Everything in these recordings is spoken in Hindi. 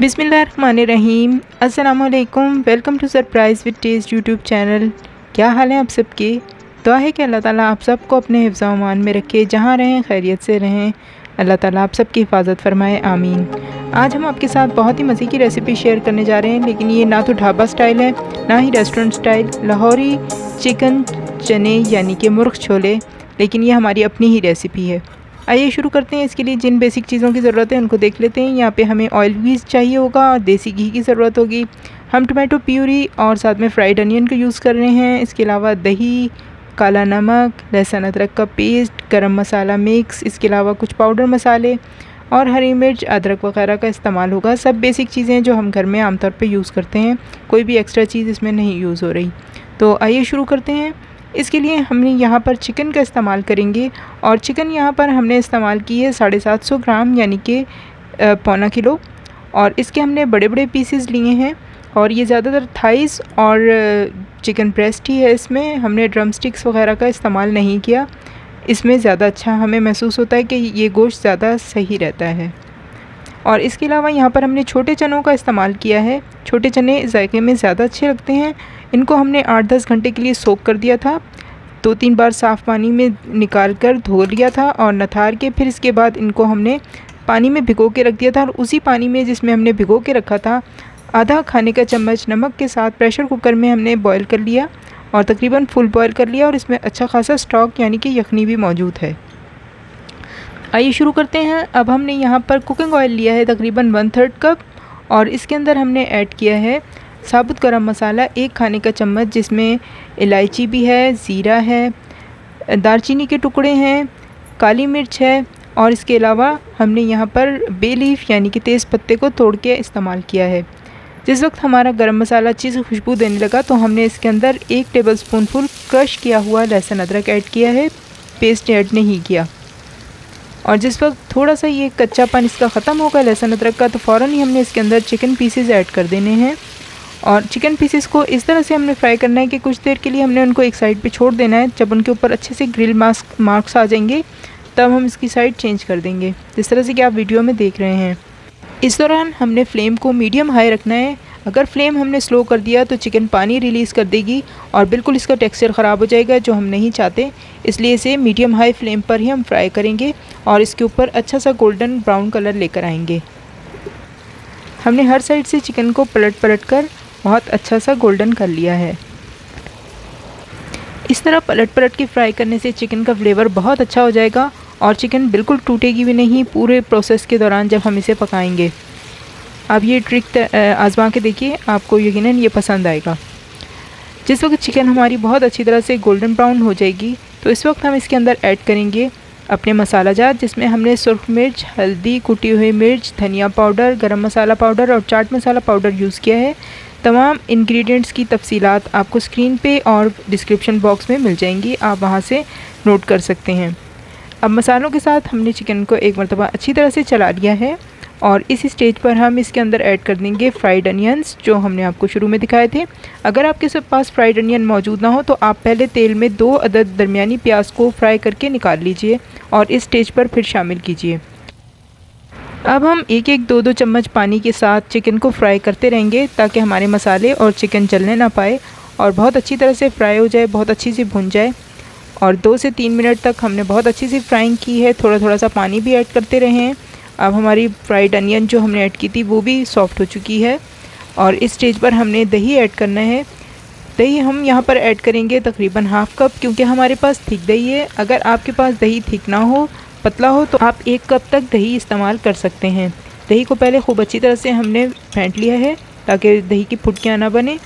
बिस्मिल्लाहिर्रहमानिर्रहीम। अस्सलामुअलैकुम। Welcome to surprise with taste YouTube channel. क्या हाल है आप सबके? दुआ है कि अल्लाह ताला आप सबको अपने हिफ्ज़ व अमान में रखे, जहाँ रहें खैरियत से रहें। अल्लाह ताला आप सबकी हिफाजत फरमाए, आमीन। आज हम आपके साथ बहुत ही मज़े की रेसिपी शेयर करने जा रहे हैं, लेकिन ये ना तो ढाबा स्टाइल है ना ही रेस्टोरेंट स्टाइल। लाहौरी चिकन चने यानी कि मुर्ग़ छोले, लेकिन ये हमारी अपनी ही रेसिपी है। आइए शुरू करते हैं। इसके लिए जिन बेसिक चीज़ों की ज़रूरत है उनको देख लेते हैं। यहाँ पे हमें ऑयल भी चाहिए होगा और देसी घी की ज़रूरत होगी। हम टोमेटो प्यूरी और साथ में फ्राइड अनियन का यूज़ कर रहे हैं। इसके अलावा दही, काला नमक, लहसुन अदरक का पेस्ट, गरम मसाला मिक्स, इसके अलावा कुछ पाउडर मसाले और हरी मिर्च, अदरक वगैरह का इस्तेमाल होगा। सब बेसिक चीज़ें जो हम घर में आमतौर पे यूज़ करते हैं, कोई भी एक्स्ट्रा चीज़ इसमें नहीं यूज़ हो रही। तो आइए शुरू करते हैं। इसके लिए हमने यहाँ पर चिकन का इस्तेमाल करेंगे और चिकन यहाँ पर हमने इस्तेमाल की है 750 ग्राम यानी कि पौना किलो। और इसके हमने बड़े बड़े पीसेस लिए हैं और ये ज़्यादातर थाइस और चिकन ब्रेस्ट ही है। इसमें हमने ड्रम स्टिक्स वगैरह का इस्तेमाल नहीं किया। इसमें ज़्यादा अच्छा हमें महसूस होता है कि ये गोश्त ज़्यादा सही रहता है। और इसके अलावा यहाँ पर हमने छोटे चनों का इस्तेमाल किया है। छोटे चने जायके में ज़्यादा अच्छे लगते हैं। इनको हमने 8-10 घंटे के लिए सोक कर दिया था। 2-3 बार साफ़ पानी में निकाल कर धो लिया था और नथार के फिर इसके बाद इनको हमने पानी में भिगो के रख दिया था। और उसी पानी में जिसमें हमने भिगो के रखा था, आधा खाने का चम्मच नमक के साथ प्रेशर कुकर में हमने बॉयल कर लिया और तकरीबन फुल बॉयल कर लिया। और इसमें अच्छा खासा स्टॉक यानी कि यखनी भी मौजूद है। आइए शुरू करते हैं। अब हमने यहाँ पर कुकिंग ऑयल लिया है तकरीबन 1/3 कप और इसके अंदर हमने ऐड किया है साबुत गरम मसाला 1 खाने का चम्मच, जिसमें इलायची भी है, ज़ीरा है, दालचीनी के टुकड़े हैं, काली मिर्च है और इसके अलावा हमने यहाँ पर बे लीफ यानी कि तेज़ पत्ते को तोड़ के इस्तेमाल किया है। जिस वक्त हमारा गरम मसाला अच्छी सी खुशबू देने लगा तो हमने इसके अंदर 1 टेबलस्पूनफुल क्रश किया हुआ लहसुन अदरक ऐड किया है, पेस्ट ऐड नहीं किया। और जिस वक्त थोड़ा सा ये कच्चापन इसका ख़त्म होगा लहसुन अदरक का, तो फ़ौरन ही हमने इसके अंदर चिकन पीसेस ऐड कर देने हैं। और चिकन पीसेस को इस तरह से हमने फ्राई करना है कि कुछ देर के लिए हमने उनको एक साइड पे छोड़ देना है। जब उनके ऊपर अच्छे से ग्रिल मार्क्स आ जाएंगे तब हम इसकी साइड चेंज कर देंगे, जिस तरह से कि आप वीडियो में देख रहे हैं। इस दौरान हमने फ्लेम को मीडियम हाई रखना है। अगर फ्लेम हमने स्लो कर दिया तो चिकन पानी रिलीज़ कर देगी और बिल्कुल इसका टेक्सचर ख़राब हो जाएगा, जो हम नहीं चाहते। इसलिए इसे मीडियम हाई फ्लेम पर ही हम फ्राई करेंगे और इसके ऊपर अच्छा सा गोल्डन ब्राउन कलर लेकर आएंगे। हमने हर साइड से चिकन को पलट कर बहुत अच्छा सा गोल्डन कर लिया है। इस तरह पलट के फ्राई करने से चिकन का फ्लेवर बहुत अच्छा हो जाएगा और चिकन बिल्कुल टूटेगी भी नहीं पूरे प्रोसेस के दौरान जब हम इसे पकाएंगे। आप ये ट्रिक आज़मा के देखिए, आपको यकीनन ये पसंद आएगा। जिस वक्त चिकन हमारी बहुत अच्छी तरह से गोल्डन ब्राउन हो जाएगी तो इस वक्त हम इसके अंदर ऐड करेंगे अपने मसाला जात, जिसमें हमने सुर्ख मिर्च, हल्दी, कुटी हुई मिर्च, धनिया पाउडर, गरम मसाला पाउडर और चाट मसाला पाउडर यूज़ किया है। तमाम इंग्रेडिएंट्स की तफसीलात आपको स्क्रीन पे और डिस्क्रिप्शन बॉक्स में मिल जाएंगी, आप वहाँ से नोट कर सकते हैं। अब मसालों के साथ हमने चिकन को एक मरतबा अच्छी तरह से चला लिया है और इस स्टेज पर हम इसके अंदर ऐड कर देंगे फ्राइड अनियंस, जो हमने आपको शुरू में दिखाए थे। अगर आपके पास फ्राइड अनियन मौजूद ना हो तो आप पहले तेल में 2 अदद दरमियानी प्याज को फ्राई करके निकाल लीजिए और इस स्टेज पर फिर शामिल कीजिए। अब हम 1-2 चम्मच पानी के साथ चिकन को फ्राई करते रहेंगे ताकि हमारे मसाले और चिकन जलने ना पाए और बहुत अच्छी तरह से फ्राई हो जाए, बहुत अच्छी सी भुन जाए। और 2 से 3 मिनट तक हमने बहुत अच्छी सी फ्राइंग की है। थोड़ा सा पानी भी ऐड करते रहे हैं। अब हमारी फ्राइड अनियन जो हमने ऐड की थी वो भी सॉफ्ट हो चुकी है और इस स्टेज पर हमने दही ऐड करना है। दही हम यहाँ पर ऐड करेंगे तकरीबन ½ कप, क्योंकि हमारे पास थिक दही है। अगर आपके पास दही थिक ना हो, पतला हो, तो आप 1 कप तक दही इस्तेमाल कर सकते हैं। दही को पहले खूब अच्छी तरह से हमने फेंट लिया है ताकि दही की फुटकियाँ ना बने।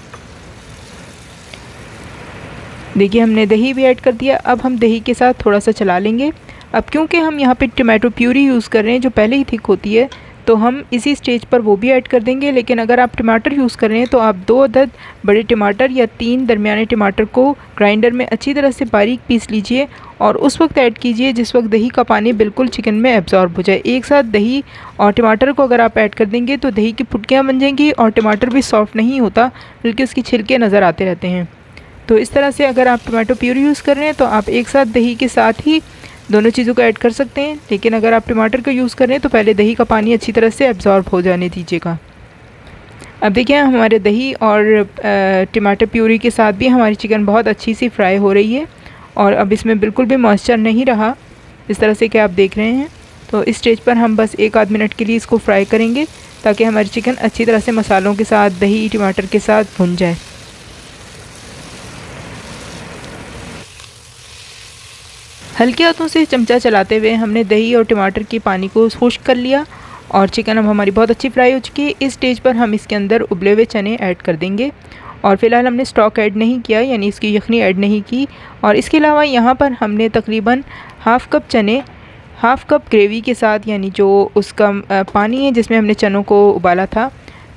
देखिए हमने दही भी ऐड कर दिया। अब हम दही के साथ थोड़ा सा चला लेंगे। अब क्योंकि हम यहाँ पे टमाटो प्यूरी यूज़ कर रहे हैं जो पहले ही थिक होती है, तो हम इसी स्टेज पर वो भी ऐड कर देंगे। लेकिन अगर आप टमाटर यूज़ कर रहे हैं तो आप 2 अदद बड़े टमाटर या 3 दरमियाने टमाटर को ग्राइंडर में अच्छी तरह से बारीक पीस लीजिए और उस वक्त ऐड कीजिए जिस वक्त दही का पानी बिल्कुल चिकन में एब्जॉर्ब हो जाए। एक साथ दही और टमाटर को अगर आप ऐड कर देंगे तो दही की फुटकियाँ बन जाएंगी और टमाटर भी सॉफ्ट नहीं होता, बल्कि उसकी छिलके नज़र आते रहते हैं। तो इस तरह से अगर आप टमाटो प्यूरी यूज़ कर रहे हैं तो आप एक साथ दही के साथ ही दोनों चीज़ों को ऐड कर सकते हैं। लेकिन अगर आप टमाटर का यूज़ कर रहे हैं तो पहले दही का पानी अच्छी तरह से एब्जॉर्ब हो जाने दीजिएगा। अब देखिए हमारे दही और टमाटर प्यूरी के साथ भी हमारी चिकन बहुत अच्छी सी फ्राई हो रही है और अब इसमें बिल्कुल भी मॉइस्चर नहीं रहा, इस तरह से कि आप देख रहे हैं। तो इस स्टेज पर हम बस 1 आध मिनट के लिए इसको फ्राई करेंगे ताकि हमारी चिकन अच्छी तरह से मसालों के साथ, दही टमाटर के साथ भुन जाए। हल्के हाथों से चमचा चलाते हुए हमने दही और टमाटर के पानी को खुश्क कर लिया और चिकन अब हमारी बहुत अच्छी फ्राई हो चुकी है। इस स्टेज पर हम इसके अंदर उबले हुए चने ऐड कर देंगे और फ़िलहाल हमने स्टॉक ऐड नहीं किया, यानी इसकी यखनी ऐड नहीं की। और इसके अलावा यहाँ पर हमने तकरीबन हाफ़ कप चने, हाफ़ कप ग्रेवी के साथ, यानी जो उसका पानी है जिसमें हमने चनों को उबाला था,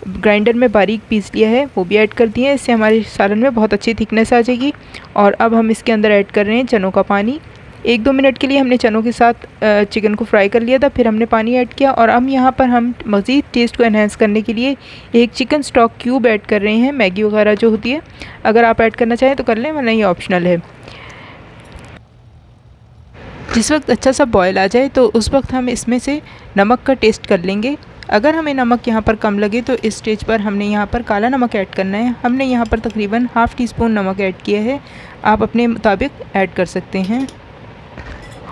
ग्राइंडर में बारीक पीस लिया है, वो भी ऐड कर दिए हैं। इससे हमारे सालन में बहुत अच्छी थिकनेस आ जाएगी। और अब हम इसके अंदर ऐड कर रहे हैं चनों का पानी। 1-2 मिनट के लिए हमने चनों के साथ चिकन को फ्राई कर लिया था, फिर हमने पानी ऐड किया। और अब यहाँ पर हम मज़ीद टेस्ट को एनहेंस करने के लिए एक चिकन स्टॉक क्यूब ऐड कर रहे हैं, मैगी वगैरह जो होती है। अगर आप ऐड करना चाहें तो कर लें, वरना ये ऑप्शनल है। जिस वक्त अच्छा सा बॉयल आ जाए तो उस वक्त हम इसमें से नमक का टेस्ट कर लेंगे। अगर हमें नमक यहाँ पर कम लगे तो इस स्टेज पर हमने यहाँ पर काला नमक ऐड करना है। हमने यहाँ पर तकरीबन ½ टीस्पून नमक ऐड किया है, आप अपने मुताबिक ऐड कर सकते हैं।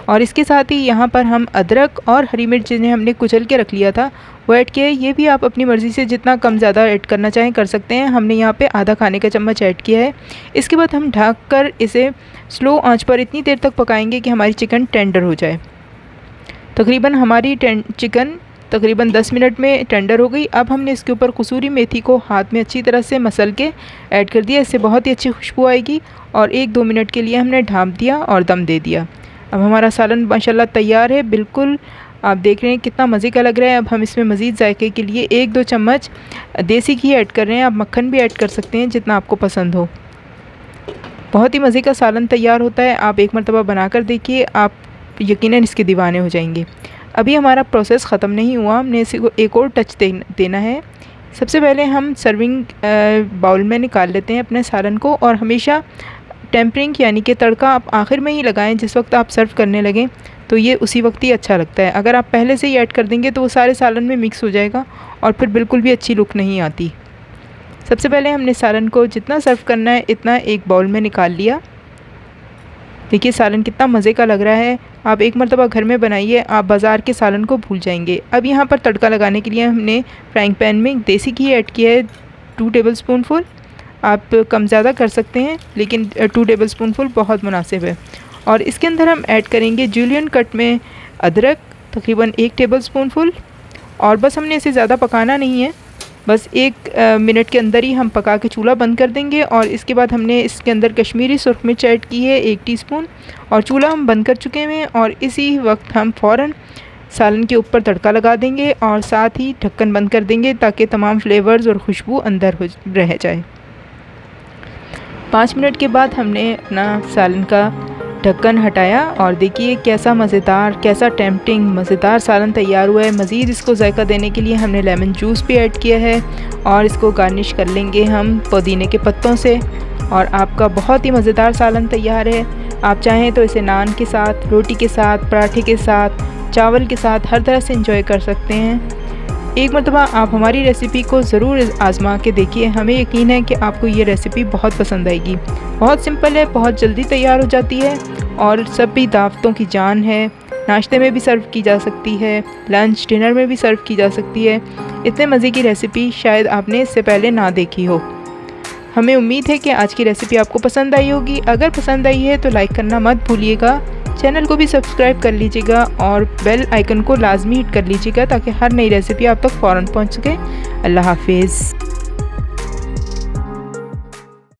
और इसके साथ ही यहाँ पर हम अदरक और हरी मिर्च जिन्हें हमने कुचल के रख लिया था वो ऐड किया है। ये भी आप अपनी मर्ज़ी से जितना कम ज़्यादा ऐड करना चाहें कर सकते हैं। हमने यहाँ पे आधा खाने का चम्मच ऐड किया है। इसके बाद हम ढक कर इसे स्लो आंच पर इतनी देर तक पकाएंगे कि हमारी चिकन टेंडर हो जाए। तकरीबन हमारी चिकन तकरीबन 10 मिनट में टेंडर हो गई। अब हमने इसके ऊपर कसूरी मेथी को हाथ में अच्छी तरह से मसल के ऐड कर दिया, इससे बहुत ही अच्छी खुशबू आएगी। और 1-2 मिनट के लिए हमने ढाँप दिया और दम दे दिया। अब हमारा सालन माशाल्लाह तैयार है, बिल्कुल आप देख रहे हैं कितना मज़े का लग रहा है। अब हम इसमें मज़ीद जायके के लिए 1-2 चम्मच देसी घी ऐड कर रहे हैं। आप मक्खन भी ऐड कर सकते हैं जितना आपको पसंद हो। बहुत ही मज़े का सालन तैयार होता है, आप एक मरतबा बना कर देखिए, आप यकीनन इसके दीवाने हो जाएंगे। अभी हमारा प्रोसेस ख़त्म नहीं हुआ, हमने इसी को एक और टच देना है। सबसे पहले हम सर्विंग बाउल में निकाल लेते हैं अपने सालन को। और हमेशा टेम्परिंग यानी कि तड़का आप आखिर में ही लगाएं, जिस वक्त आप सर्व करने लगें तो ये उसी वक्त ही अच्छा लगता है। अगर आप पहले से ही ऐड कर देंगे तो वो सारे सालन में मिक्स हो जाएगा और फिर बिल्कुल भी अच्छी लुक नहीं आती। सबसे पहले हमने सालन को जितना सर्व करना है इतना एक बाउल में निकाल लिया। देखिए सालन कितना मज़े का लग रहा है, आप एक मरतबा घर में बनाइए, आप बाज़ार के सालन को भूल जाएंगे। अब यहाँ पर तड़का लगाने के लिए हमने फ्राइंग पैन में देसी घी ऐड किया है 2 टेबलस्पून। आप कम ज़्यादा कर सकते हैं लेकिन 2 टेबलस्पून बहुत मुनासिब है। और इसके अंदर हम ऐड करेंगे जूलियन कट में अदरक तकरीबन 1 टेबलस्पून। और बस हमने इसे ज़्यादा पकाना नहीं है, बस 1 मिनट के अंदर ही हम पका के चूल्हा बंद कर देंगे। और इसके बाद हमने इसके अंदर कश्मीरी सुरख मिर्च ऐड की है 1 टीस्पून और चूल्हा हम बंद कर चुके हैं। और इसी वक्त हम फ़ौरन सालन के ऊपर तड़का लगा देंगे और साथ ही ढक्कन बंद कर देंगे ताकि तमाम फ्लेवर्स और खुशबू अंदर रह जाए। 5 मिनट के बाद हमने अपना सालन का ढक्कन हटाया और देखिए कैसा मज़ेदार, कैसा टेम्पटिंग मज़ेदार सालन तैयार हुआ है। मज़ीद इसको जायका देने के लिए हमने लेमन जूस भी ऐड किया है और इसको गार्निश कर लेंगे हम पुदीने के पत्तों से। और आपका बहुत ही मज़ेदार सालन तैयार है। आप चाहें तो इसे नान के साथ, रोटी के साथ, पराठे के साथ, चावल के साथ हर तरह से इंजॉय कर सकते हैं। एक मरतबा आप हमारी रेसिपी को ज़रूर आज़मा के देखिए, हमें यकीन है कि आपको ये रेसिपी बहुत पसंद आएगी। बहुत सिंपल है, बहुत जल्दी तैयार हो जाती है और सब भी दावतों की जान है। नाश्ते में भी सर्व की जा सकती है, लंच डिनर में भी सर्व की जा सकती है। इतने मज़े की रेसिपी शायद आपने इससे पहले ना देखी हो। हमें उम्मीद है कि आज की रेसिपी आपको पसंद आई होगी। अगर पसंद आई है तो लाइक करना मत भूलिएगा, चैनल को भी सब्सक्राइब कर लीजिएगा और बेल आइकन को लाजमी हिट कर लीजिएगा ताकि हर नई रेसिपी आप तक फ़ौरन पहुंच सके। अल्लाह हाफिज़।